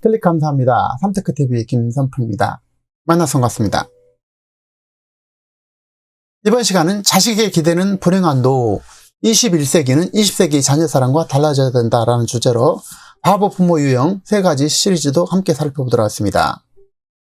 클릭 감사합니다. 삼테크TV 김선프입니다. 만나서 반갑습니다. 이번 시간은 자식에게 기대는 불행한 노후, 21세기는 20세기 자녀 사랑과 달라져야 된다라는 주제로 바보 부모 유형 3가지 시리즈도 함께 살펴보도록 하겠습니다.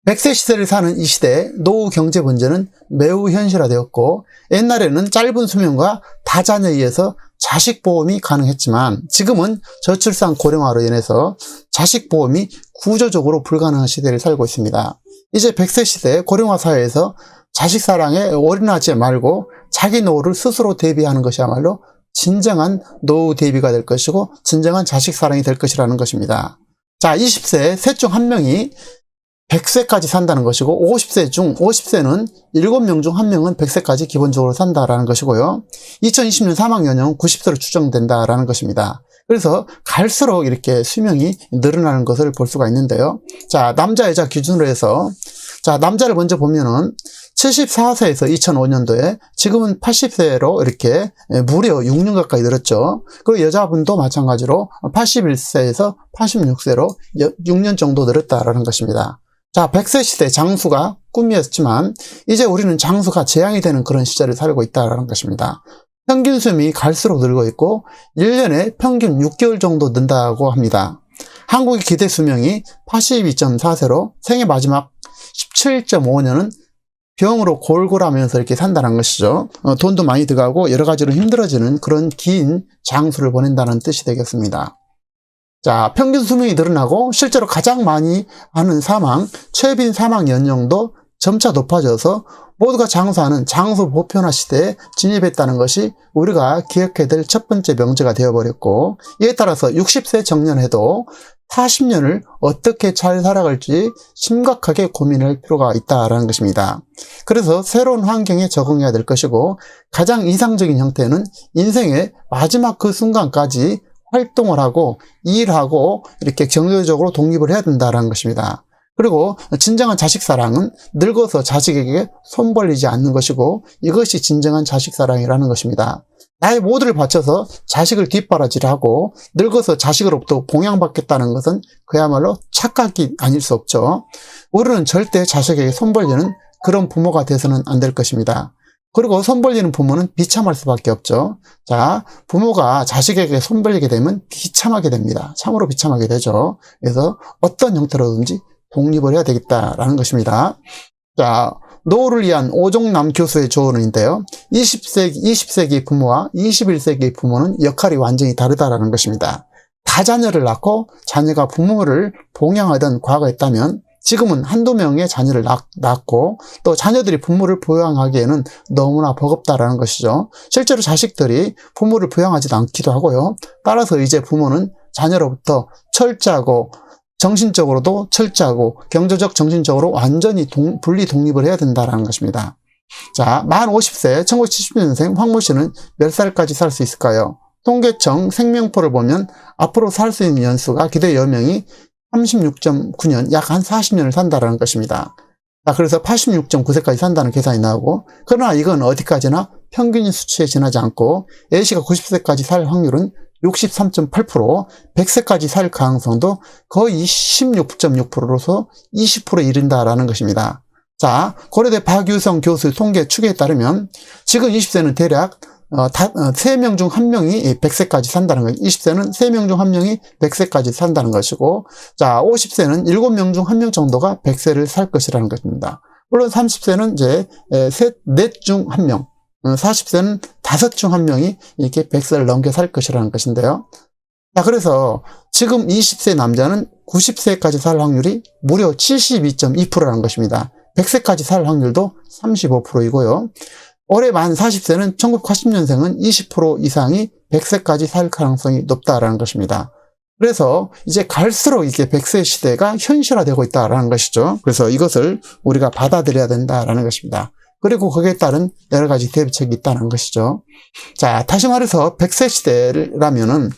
100세 시대를 사는 이 시대에 노후 경제 문제는 매우 현실화되었고, 옛날에는 짧은 수명과 다자녀에 의해서 자식 보험이 가능했지만 지금은 저출산 고령화로 인해서 자식 보험이 구조적으로 불가능한 시대를 살고 있습니다. 이제 100세 시대 고령화 사회에서 자식 사랑에 올인하지 말고 자기 노후를 스스로 대비하는 것이야말로 진정한 노후 대비가 될 것이고 진정한 자식 사랑이 될 것이라는 것입니다. 자, 20세 셋 중 1명이 100세까지 산다는 것이고, 50세 중 50세는 7명 중 1명은 100세까지 기본적으로 산다라는 것이고요. 2020년 사망 연령은 90세로 추정된다라는 것입니다. 그래서 갈수록 이렇게 수명이 늘어나는 것을 볼 수가 있는데요. 자, 남자 여자 기준으로 해서, 자, 남자를 먼저 보면은 74세에서 2005년도에 지금은 80세로 이렇게 무려 6년 가까이 늘었죠. 그리고 여자분도 마찬가지로 81세에서 86세로 6년 정도 늘었다라는 것입니다. 자, 100세 시대 장수가 꿈이었지만 이제 우리는 장수가 재앙이 되는 그런 시절을 살고 있다는 것입니다. 평균 수명이 갈수록 늘고 있고 1년에 평균 6개월 정도 는다고 합니다. 한국의 기대 수명이 82.4세로 생애 마지막 17.5년은 병으로 골골하면서 이렇게 산다는 것이죠. 돈도 많이 들어가고 여러 가지로 힘들어지는 그런 긴 장수를 보낸다는 뜻이 되겠습니다. 자, 평균 수명이 늘어나고 실제로 가장 많이 하는 사망, 최빈 사망 연령도 점차 높아져서 모두가 장수하는 장수 보편화 시대에 진입했다는 것이 우리가 기억해야 될 첫 번째 명제가 되어버렸고, 이에 따라서 60세 정년해도 40년을 어떻게 잘 살아갈지 심각하게 고민할 필요가 있다는 것입니다. 그래서 새로운 환경에 적응해야 될 것이고, 가장 이상적인 형태는 인생의 마지막 그 순간까지 활동을 하고 일하고 이렇게 경제적으로 독립을 해야 된다는 것입니다. 그리고 진정한 자식 사랑은 늙어서 자식에게 손 벌리지 않는 것이고, 이것이 진정한 자식 사랑이라는 것입니다. 나의 모두를 바쳐서 자식을 뒷바라지하고 늙어서 자식으로부터 봉양받겠다는 것은 그야말로 착각이 아닐 수 없죠. 우리는 절대 자식에게 손 벌리는 그런 부모가 돼서는 안 될 것입니다. 그리고 손 벌리는 부모는 비참할 수밖에 없죠. 자, 부모가 자식에게 손 벌리게 되면 비참하게 됩니다. 참으로 비참하게 되죠. 그래서 어떤 형태로든지 독립을 해야 되겠다라는 것입니다. 자, 노후를 위한 오종남 교수의 조언인데요. 20세기 부모와 21세기 부모는 역할이 완전히 다르다라는 것입니다. 다자녀를 낳고 자녀가 부모를 봉양하던 과거가 있다면 지금은 한두 명의 자녀를 낳고 또 자녀들이 부모를 부양하기에는 너무나 버겁다라는 것이죠. 실제로 자식들이 부모를 부양하지도 않기도 하고요. 따라서 이제 부모는 자녀로부터 철저하고 정신적으로도 철저하고 경제적 정신적으로 완전히 분리 독립을 해야 된다는 것입니다. 자, 만 50세 1970년생 황모 씨는 몇 살까지 살 수 있을까요? 통계청 생명표를 보면 앞으로 살 수 있는 연수가 기대 여명이 36.9년, 약 한 40년을 산다는 것입니다. 자, 그래서 86.9세까지 산다는 계산이 나오고, 그러나 이건 어디까지나 평균 수치에 지나지 않고 A씨가 90세까지 살 확률은 63.8%, 100세까지 살 가능성도 거의 16.6%로서 20%에 이른다라는 것입니다. 자, 고려대 박유성 교수의 통계 추계에 따르면 지금 20세는 대략 3명 중 1명이 100세까지 산다는 거예요. 20세는 3명 중 1명이 100세까지 산다는 것이고, 자, 50세는 7명 중 1명 정도가 100세를 살 것이라는 것입니다. 물론 30세는 이제 넷 중 1명, 40세는 5 중 1명이 이렇게 100세를 넘게 살 것이라는 것인데요. 자, 그래서 지금 20세 남자는 90세까지 살 확률이 무려 72.2%라는 것입니다. 100세까지 살 확률도 35%이고요. 올해 만 40세는 1980년생은 20% 이상이 100세까지 살 가능성이 높다라는 것입니다. 그래서 이제 갈수록 이게 100세 시대가 현실화되고 있다라는 것이죠. 그래서 이것을 우리가 받아들여야 된다라는 것입니다. 그리고 거기에 따른 여러 가지 대비책이 있다는 것이죠. 자, 다시 말해서 100세 시대라면은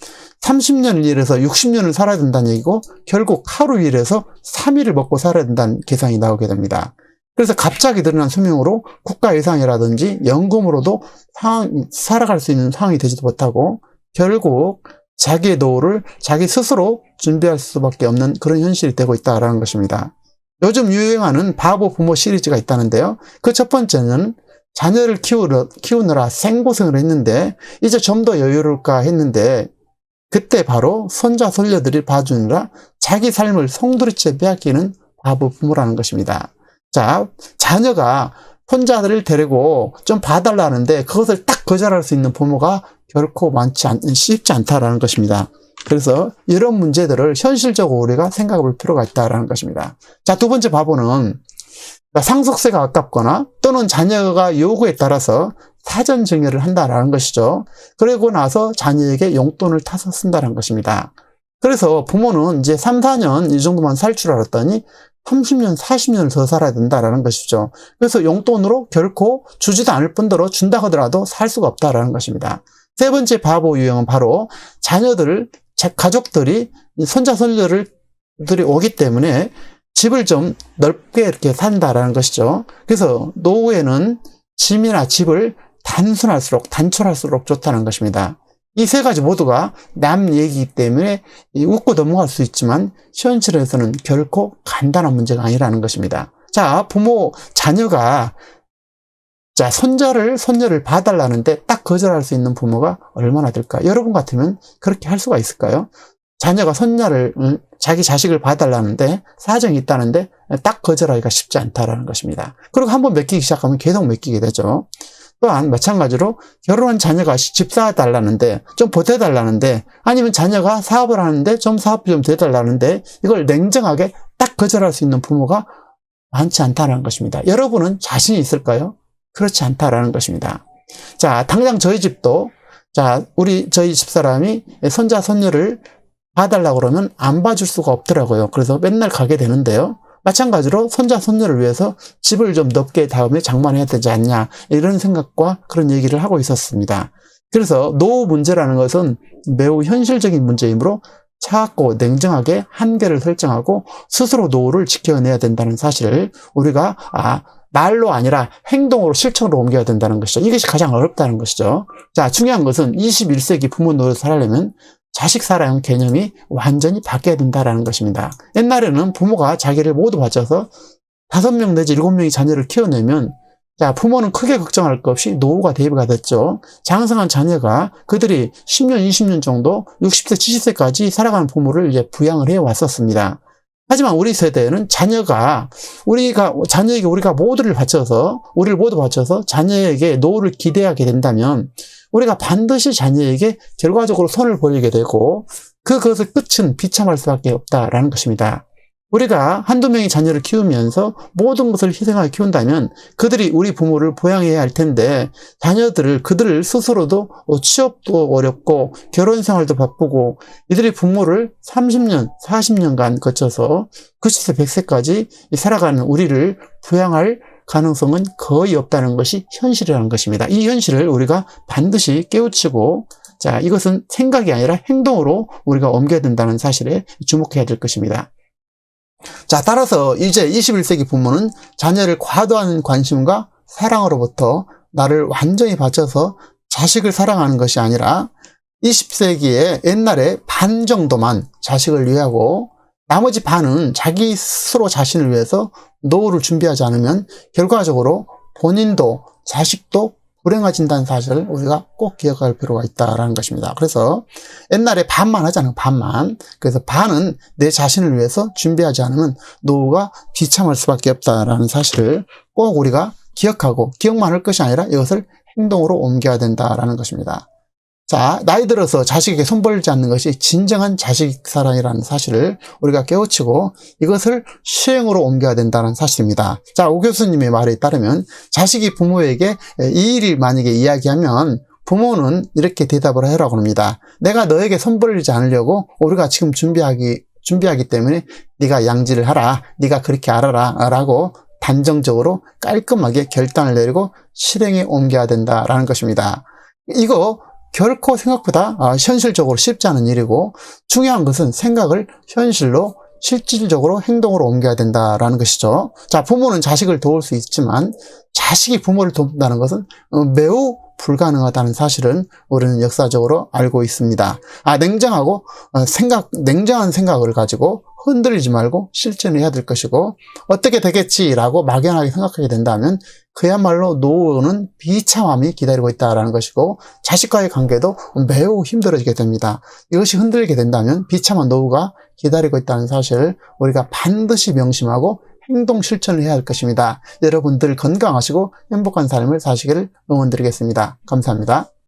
30년을 일해서 60년을 살아야 된다는 얘기고, 결국 하루 일해서 3일을 먹고 살아야 된다는 계산이 나오게 됩니다. 그래서 갑자기 늘어난 수명으로 국가 예산이라든지 연금으로도 살아갈 수 있는 상황이 되지도 못하고, 결국 자기의 노후를 자기 스스로 준비할 수밖에 없는 그런 현실이 되고 있다는 것입니다. 요즘 유행하는 바보 부모 시리즈가 있다는데요. 그 첫 번째는 자녀를 키우느라 생고생을 했는데 이제 좀 더 여유로울까 했는데 그때 바로 손자 손녀들이 봐주느라 자기 삶을 송두리째 빼앗기는 바보 부모라는 것입니다. 자, 자녀가 손자들을 데리고 좀 봐달라는데 그것을 딱 거절할 수 있는 부모가 결코 쉽지 않다라는 것입니다. 그래서 이런 문제들을 현실적으로 우리가 생각해 볼 필요가 있다는 것입니다. 자, 두 번째 바보는 상속세가 아깝거나 또는 자녀가 요구에 따라서 사전 증여를 한다라는 것이죠. 그러고 나서 자녀에게 용돈을 타서 쓴다는 것입니다. 그래서 부모는 이제 3, 4년 이 정도만 살 줄 알았더니 30년, 40년을 더 살아야 된다라는 것이죠. 그래서 용돈으로 결코 주지도 않을 뿐더러 준다 하더라도 살 수가 없다라는 것입니다. 세 번째 바보 유형은 바로 가족들이 손자, 손녀들이 오기 때문에 집을 좀 넓게 이렇게 산다라는 것이죠. 그래서 노후에는 짐이나 집을 단촐할수록 좋다는 것입니다. 이 세 가지 모두가 남 얘기이기 때문에 웃고 넘어갈 수 있지만 현실에서는 결코 간단한 문제가 아니라는 것입니다. 자, 자녀가 손녀를 봐달라는데 딱 거절할 수 있는 부모가 얼마나 될까? 여러분 같으면 그렇게 할 수가 있을까요? 자녀가 자기 자식을 봐달라는데 사정이 있다는데 딱 거절하기가 쉽지 않다라는 것입니다. 그리고 한번 맡기기 시작하면 계속 맡기게 되죠. 또한 마찬가지로 결혼한 자녀가 집 사달라는데 좀 보태달라는데 아니면 자녀가 사업을 하는데 좀 사업비 좀 대달라는데 이걸 냉정하게 딱 거절할 수 있는 부모가 많지 않다는 것입니다. 여러분은 자신이 있을까요? 그렇지 않다라는 것입니다. 자, 당장 저희 집도 저희 집사람이 손자 손녀를 봐달라고 그러면 안 봐줄 수가 없더라고요. 그래서 맨날 가게 되는데요. 마찬가지로 손자 손녀를 위해서 집을 좀 넓게 다음에 장만해야 되지 않냐 이런 생각과 그런 얘기를 하고 있었습니다. 그래서 노후 문제라는 것은 매우 현실적인 문제이므로 차갑고 냉정하게 한계를 설정하고 스스로 노후를 지켜내야 된다는 사실을 우리가 말로 아니라 행동으로 실천으로 옮겨야 된다는 것이죠. 이것이 가장 어렵다는 것이죠. 자, 중요한 것은 21세기 부모 노릇을 살려면 자식 사랑 개념이 완전히 바뀌어야 된다는 것입니다. 옛날에는 부모가 자기를 모두 바쳐서 5명 내지 7명의 자녀를 키워내면 부모는 크게 걱정할 것 없이 노후가 대비가 됐죠. 장성한 자녀가 그들이 10년, 20년 정도 60세, 70세까지 살아가는 부모를 이제 부양을 해왔었습니다. 하지만 우리 세대에는 자녀에게 우리가 우리를 모두 바쳐서 자녀에게 노후를 기대하게 된다면 우리가 반드시 자녀에게 결과적으로 손을 벌리게 되고 그것의 끝은 비참할 수밖에 없다라는 것입니다. 우리가 한두 명의 자녀를 키우면서 모든 것을 희생하여 키운다면 그들이 우리 부모를 보양해야 할 텐데 그들 스스로도 취업도 어렵고 결혼 생활도 바쁘고 이들이 부모를 30년, 40년간 거쳐서 90세, 100세까지 살아가는 우리를 부양할 가능성은 거의 없다는 것이 현실이라는 것입니다. 이 현실을 우리가 반드시 깨우치고 이것은 생각이 아니라 행동으로 우리가 옮겨야 된다는 사실에 주목해야 될 것입니다. 따라서 이제 21세기 부모는 자녀를 과도한 관심과 사랑으로부터 나를 완전히 바쳐서 자식을 사랑하는 것이 아니라 20세기에 옛날에 반 정도만 자식을 위하고 나머지 반은 자기 스스로 자신을 위해서 노후를 준비하지 않으면 결과적으로 본인도 자식도 불행해진다는 사실을 우리가 꼭 기억할 필요가 있다는 것입니다. 그래서 옛날에 반만 하잖아요. 반만. 그래서 반은 내 자신을 위해서 준비하지 않으면 노후가 비참할 수밖에 없다는 사실을 꼭 우리가 기억만 할 것이 아니라 이것을 행동으로 옮겨야 된다는 것입니다. 나이 들어서 자식에게 손 벌지 않는 것이 진정한 자식 사랑이라는 사실을 우리가 깨우치고 이것을 시행으로 옮겨야 된다는 사실입니다. 오 교수님의 말에 따르면 자식이 부모에게 이 일을 만약에 이야기하면 부모는 이렇게 대답을 하라고 합니다. 내가 너에게 손 벌리지 않으려고 우리가 지금 준비하기 때문에 네가 양지를 하라. 네가 그렇게 알아라. 라고 단정적으로 깔끔하게 결단을 내리고 실행에 옮겨야 된다라는 것입니다. 이거 결코 생각보다 현실적으로 쉽지 않은 일이고 중요한 것은 생각을 현실로 실질적으로 행동으로 옮겨야 된다라는 것이죠. 부모는 자식을 도울 수 있지만 자식이 부모를 돕는다는 것은 매우 불가능하다는 사실은 우리는 역사적으로 알고 있습니다. 냉정한 생각을 가지고 흔들리지 말고 실천을 해야 될 것이고, 어떻게 되겠지라고 막연하게 생각하게 된다면 그야말로 노후는 비참함이 기다리고 있다라는 것이고, 자식과의 관계도 매우 힘들어지게 됩니다. 이것이 흔들리게 된다면 비참한 노후가 기다리고 있다는 사실을 우리가 반드시 명심하고 행동 실천을 해야 할 것입니다. 여러분들 건강하시고 행복한 삶을 사시기를 응원드리겠습니다. 감사합니다.